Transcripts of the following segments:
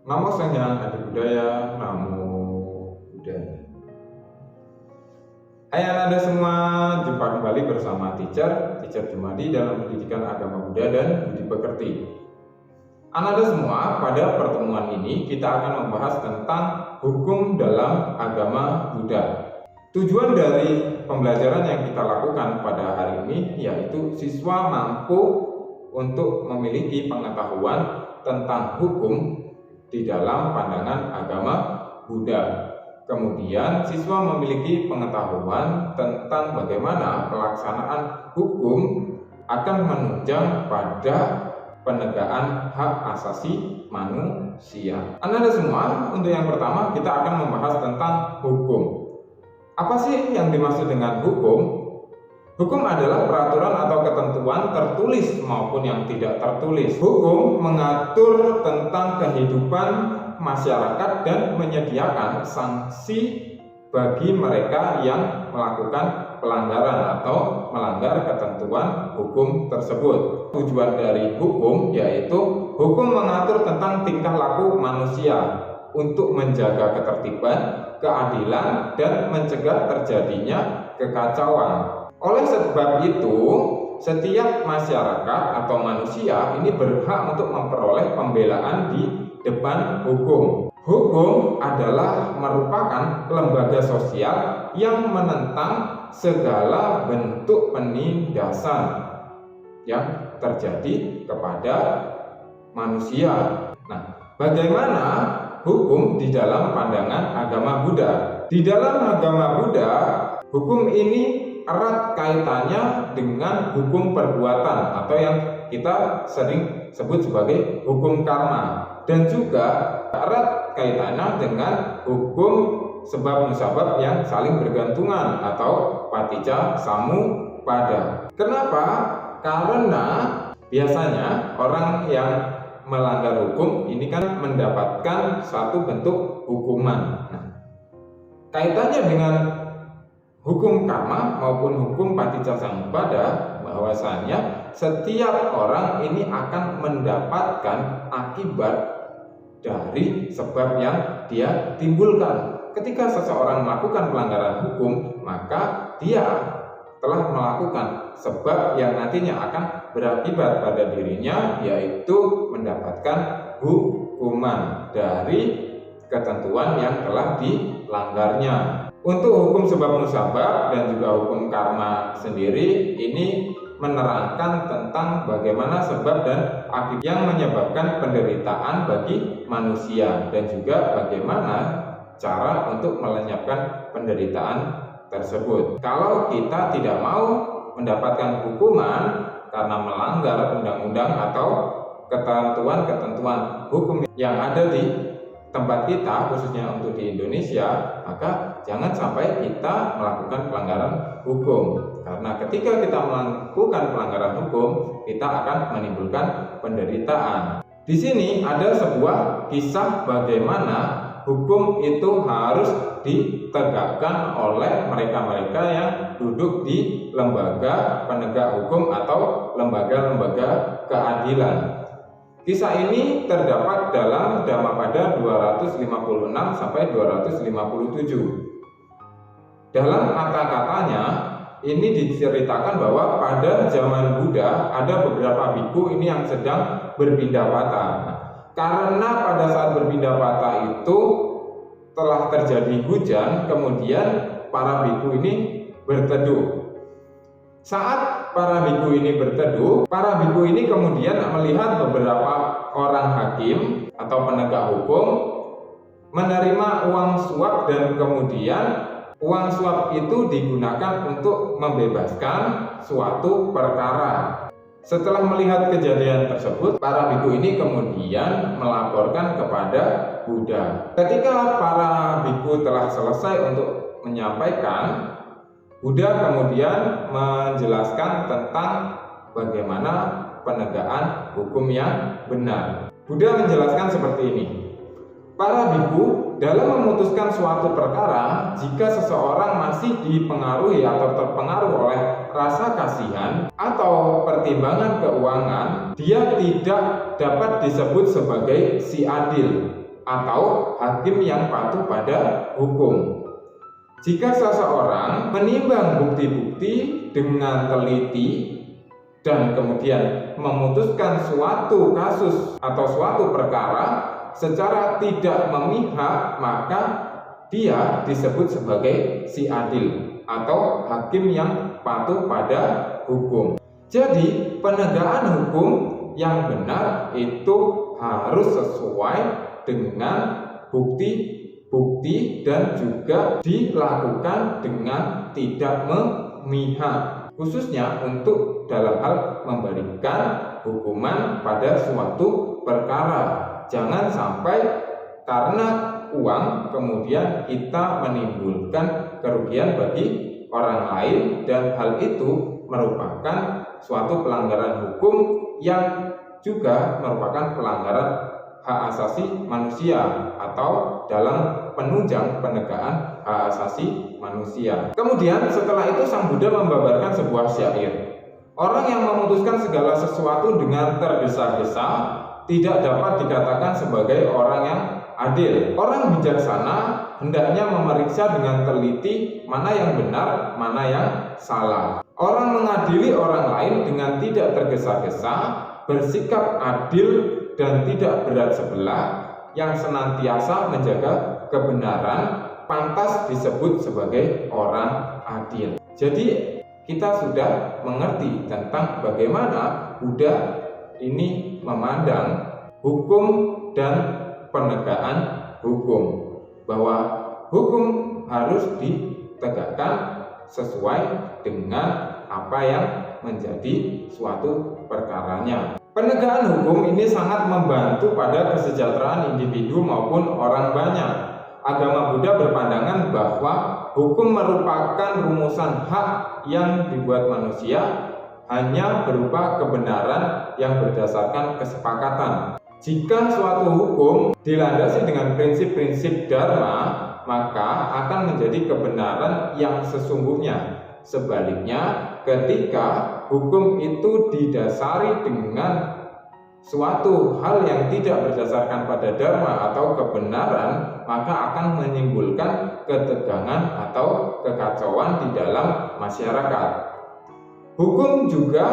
Namo Sanya Adi Budaya, Namo Buddhaya. Hai Anda semua, jumpa kembali bersama Teacher Jumadi dalam pendidikan agama Buddha dan budi pekerti. Anda semua, pada pertemuan ini kita akan membahas tentang hukum dalam agama Buddha. Tujuan dari pembelajaran yang kita lakukan pada hari ini yaitu siswa mampu untuk memiliki pengetahuan tentang hukum di dalam pandangan agama Buddha. Kemudian siswa memiliki pengetahuan tentang bagaimana pelaksanaan hukum akan menunjang pada penegakan hak asasi manusia. Anda semua, untuk yang pertama kita akan membahas tentang hukum. Apa sih yang dimaksud dengan hukum? Hukum adalah peraturan atau ketentuan tertulis maupun yang tidak tertulis. Hukum mengatur tentang kehidupan masyarakat dan menyediakan sanksi bagi mereka yang melakukan pelanggaran atau melanggar ketentuan hukum tersebut. Tujuan dari hukum yaitu hukum mengatur tentang tingkah laku manusia untuk menjaga ketertiban, keadilan, dan mencegah terjadinya kekacauan. Oleh sebab itu, setiap masyarakat atau manusia ini berhak untuk memperoleh pembelaan di depan hukum. Hukum adalah merupakan lembaga sosial yang menentang segala bentuk penindasan yang terjadi kepada manusia. Nah, bagaimana hukum di dalam pandangan agama Buddha? Di dalam agama Buddha, hukum ini erat kaitannya dengan hukum perbuatan atau yang kita sering sebut sebagai hukum karma, dan juga erat kaitannya dengan hukum sebab musabab yang saling bergantungan atau paticca samuppada. Kenapa? Karena biasanya orang yang melanggar hukum ini kan mendapatkan satu bentuk hukuman. Nah, kaitannya dengan hukum karma maupun hukum paticca samuppada, bahwasanya setiap orang ini akan mendapatkan akibat dari sebab yang dia timbulkan. Ketika seseorang melakukan pelanggaran hukum, maka dia telah melakukan sebab yang nantinya akan berakibat pada dirinya, yaitu mendapatkan hukuman dari ketentuan yang telah dilanggarnya. Untuk hukum sebab musabab dan juga hukum karma sendiri ini menerangkan tentang bagaimana sebab dan akibat yang menyebabkan penderitaan bagi manusia dan juga bagaimana cara untuk melenyapkan penderitaan tersebut. Kalau kita tidak mau mendapatkan hukuman karena melanggar undang-undang atau ketentuan-ketentuan hukum yang ada di tempat kita, khususnya untuk di Indonesia, maka jangan sampai kita melakukan pelanggaran hukum. Karena ketika kita melakukan pelanggaran hukum, kita akan menimbulkan penderitaan. Di sini ada sebuah kisah bagaimana hukum itu harus ditegakkan oleh mereka-mereka yang duduk di lembaga penegak hukum atau lembaga-lembaga keadilan. Kisah ini terdapat dalam Dhammapada 256 sampai 257. Dalam kata-katanya ini diceritakan bahwa pada zaman Buddha ada beberapa biku ini yang sedang berpindah patah. Karena pada saat berpindah patah itu telah terjadi hujan, kemudian para biku ini berteduh. Saat para biku ini berteduh, para biku ini kemudian melihat beberapa orang hakim atau penegak hukum menerima uang suap, dan kemudian uang suap itu digunakan untuk membebaskan suatu perkara. Setelah melihat kejadian tersebut, para biku ini kemudian melaporkan kepada Buddha. Ketika para biku telah selesai untuk menyampaikan, Buddha kemudian menjelaskan tentang bagaimana penegakan hukum yang benar. Buddha menjelaskan seperti ini. Para biku dalam memutuskan suatu perkara, jika seseorang masih dipengaruhi atau terpengaruh oleh rasa kasihan atau pertimbangan keuangan, dia tidak dapat disebut sebagai si adil atau hakim yang patuh pada hukum. Jika seseorang menimbang bukti-bukti dengan teliti dan kemudian memutuskan suatu kasus atau suatu perkara secara tidak memihak, maka dia disebut sebagai si adil atau hakim yang patuh pada hukum. Jadi penegakan hukum yang benar itu harus sesuai dengan bukti-bukti dan juga dilakukan dengan tidak memihak, khususnya untuk dalam hal memberikan hukuman pada suatu perkara. Jangan sampai karena uang kemudian kita menimbulkan kerugian bagi orang lain dan hal itu merupakan suatu pelanggaran hukum yang juga merupakan pelanggaran hak asasi manusia atau dalam penunjang penegakan hak asasi manusia. Kemudian setelah itu Sang Buddha membabarkan sebuah syair. Orang yang memutuskan segala sesuatu dengan tergesa-gesa tidak dapat dikatakan sebagai orang yang adil. Orang bijaksana hendaknya memeriksa dengan teliti mana yang benar, mana yang salah. Orang mengadili orang lain dengan tidak tergesa-gesa, bersikap adil dan tidak berat sebelah, yang senantiasa menjaga kebenaran, pantas disebut sebagai orang adil. Jadi kita sudah mengerti tentang bagaimana Buddha ini memandang hukum dan penegakan hukum, bahwa hukum harus ditegakkan sesuai dengan apa yang menjadi suatu perkaranya. Penegakan hukum ini sangat membantu pada kesejahteraan individu maupun orang banyak. Agama Buddha berpandangan bahwa hukum merupakan rumusan hak yang dibuat manusia hanya berupa kebenaran yang berdasarkan kesepakatan. Jika suatu hukum dilandasi dengan prinsip-prinsip dharma, maka akan menjadi kebenaran yang sesungguhnya. Sebaliknya, ketika hukum itu didasari dengan suatu hal yang tidak berdasarkan pada dharma atau kebenaran, maka akan menimbulkan ketegangan atau kekacauan di dalam masyarakat. Hukum juga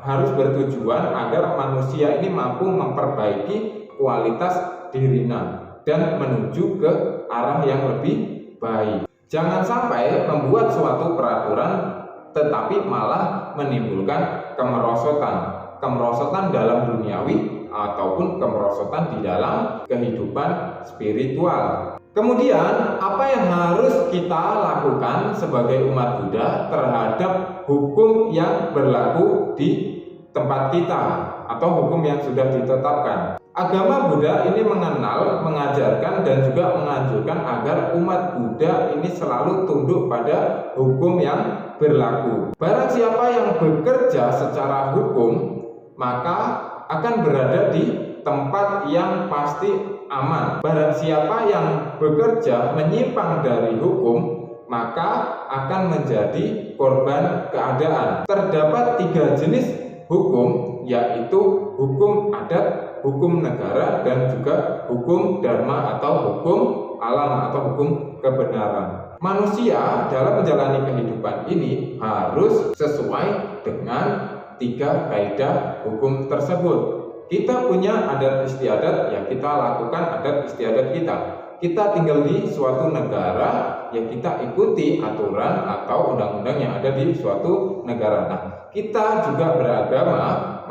harus bertujuan agar manusia ini mampu memperbaiki kualitas dirinya dan menuju ke arah yang lebih baik. Jangan sampai membuat suatu peraturan tetapi malah menimbulkan kemerosotan dalam duniawi ataupun kemerosotan di dalam kehidupan spiritual. Kemudian, apa yang harus kita lakukan sebagai umat Buddha terhadap hukum yang berlaku di tempat kita atau hukum yang sudah ditetapkan? Agama Buddha ini mengenal, mengajarkan, dan juga menganjurkan agar umat Buddha ini selalu tunduk pada hukum yang berlaku. Barang siapa yang bekerja secara hukum, maka akan berada di tempat yang pasti aman. Barang siapa yang bekerja menyimpang dari hukum, maka akan menjadi korban keadaan. Terdapat 3 jenis hukum, yaitu hukum adat, hukum negara, dan juga hukum dharma atau hukum alam atau hukum kebenaran. Manusia dalam menjalani kehidupan ini harus sesuai dengan 3 kaidah hukum tersebut. Kita punya adat istiadat, ya kita lakukan adat istiadat kita. Kita tinggal di suatu negara, ya kita ikuti aturan atau undang-undang yang ada di suatu negara. Nah, kita juga beragama,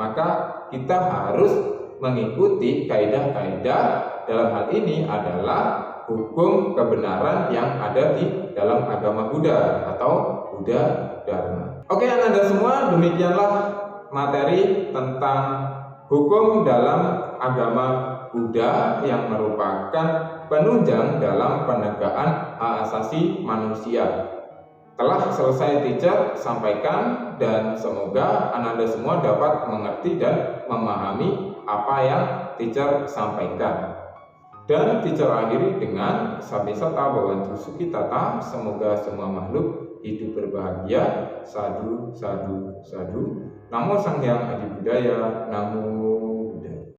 maka kita harus mengikuti kaidah-kaidah. Dalam hal ini adalah hukum kebenaran yang ada di dalam agama Buddha atau Buddha Dharma. Oke, Anda semua, demikianlah materi tentang hukum dalam agama Buddha yang merupakan penunjang dalam penegakan hak asasi manusia. Telah selesai teacher sampaikan, dan semoga Anda semua dapat mengerti dan memahami apa yang teacher sampaikan. Dan teacher akhiri dengan Sabisata Bhavantu Sukhitata. Semoga semua makhluk hidup berbahagia. Sadhu, sadhu, sadhu. Namo Sang Hyang Adi Budaya. Namo